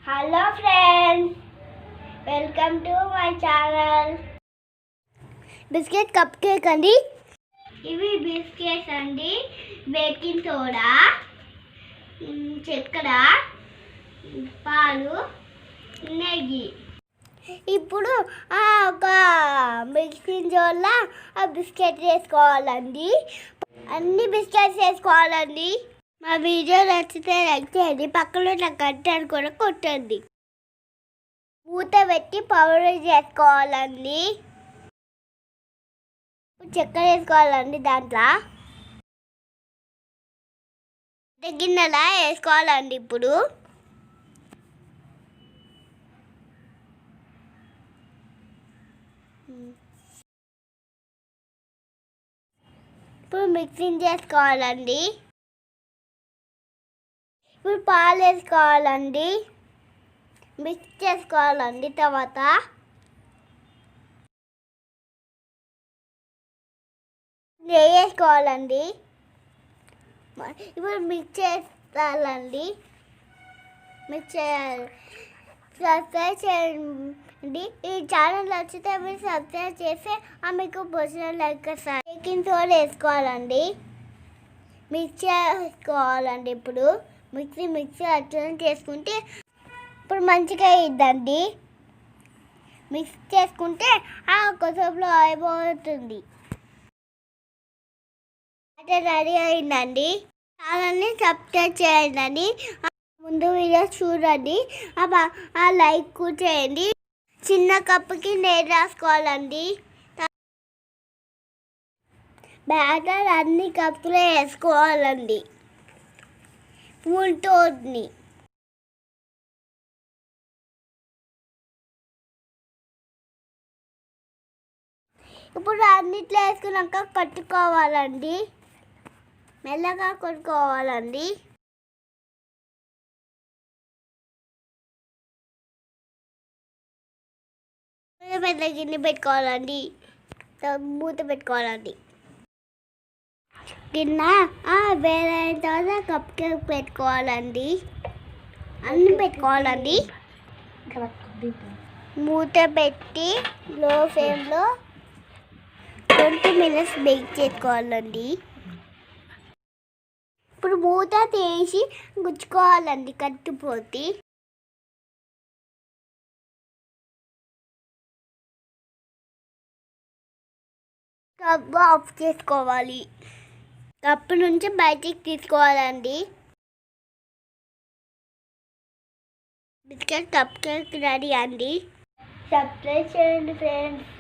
Hello friends, welcome to my channel. Biscuit cup cake అండి. ఇవి biscuits అండి. Baking soda, చక్కెర, పాలు, నెయ్యి. ఇప్పుడు ఒక మిక్సింగ్ జోన్లో ఆ బిస్కెట్ వేసుకోవాలండి. అన్ని బిస్కెట్స్ వేసుకోవాలండి. మా వీడియో నచ్చితే లైక్ చేయండి, పక్కన గంటను కూడా కొట్టండి. మూత పెట్టి పౌడర్ చేసుకోవాలండి. చక్కెర వేసుకోవాలండి. దాంట్లో గిన్నెలా వేసుకోవాలండి. ఇప్పుడు మిక్సింగ్ చేసుకోవాలండి. ఇప్పుడు పాలు వేసుకోవాలండి. మిక్స్ చేసుకోవాలండి. తర్వాత నెయ్యి వేసుకోవాలండి. ఇప్పుడు మిక్స్ చేయాలండి. మిక్స్ చేయాలి. సబ్స్క్రైబ్ చేయండి. ఈ ఛానల్ నచ్చితే మీరు సబ్స్క్రైబ్ చేసి మీకు పర్సనల్ లైక్ వస్తాయి. బేకింగ్ సోడా వేసుకోవాలండి. మిక్స్ చేసుకోవాలండి. ఇప్పుడు మిక్సీ అట్లా చేసుకుంటే ఇప్పుడు మంచిగా అయ్యిద్దండి. మిక్స్ చేసుకుంటే కొద్దిసేపులో అయిపోతుంది. అయితే రెడీ అయిందండి. ఛానల్ని సబ్స్క్రైబ్ చేయండి. ముందు వీడియో చూడండి, లైక్ చేయండి. చిన్న కప్పుకి నెయ్యి రాసుకోవాలండి. బ్యాటర్ అన్ని కప్పులో వేసుకోవాలండి. పూలతోని ఇప్పుడు అన్నిట్లో వేసుకున్నాక కట్టుకోవాలండి. మెల్లగా కొట్టుకోవాలండి. పెద్ద గిన్నె పెట్టుకోవాలండి. మూత పెట్టుకోవాలండి. గిన్నె వేరే తర్వాత కప్ కేక్ పెట్టుకోవాలండి. అన్నీ పెట్టుకోవాలండి. మూత పెట్టి లో ఫ్లేమ్లో 20 minutes బేక్ చేసుకోవాలండి. ఇప్పుడు మూత తీసి గుచ్చుకోవాలండి. కట్టిపోతే స్టవ్ ఆఫ్ చేసుకోవాలి. కప్పు నుంచి బయటికి తీసుకోవాలండి. బిస్కెట్ కప్ కేక్ రెడీ అండి. సబ్స్క్రైబ్ చేయండి ఫ్రెండ్స్.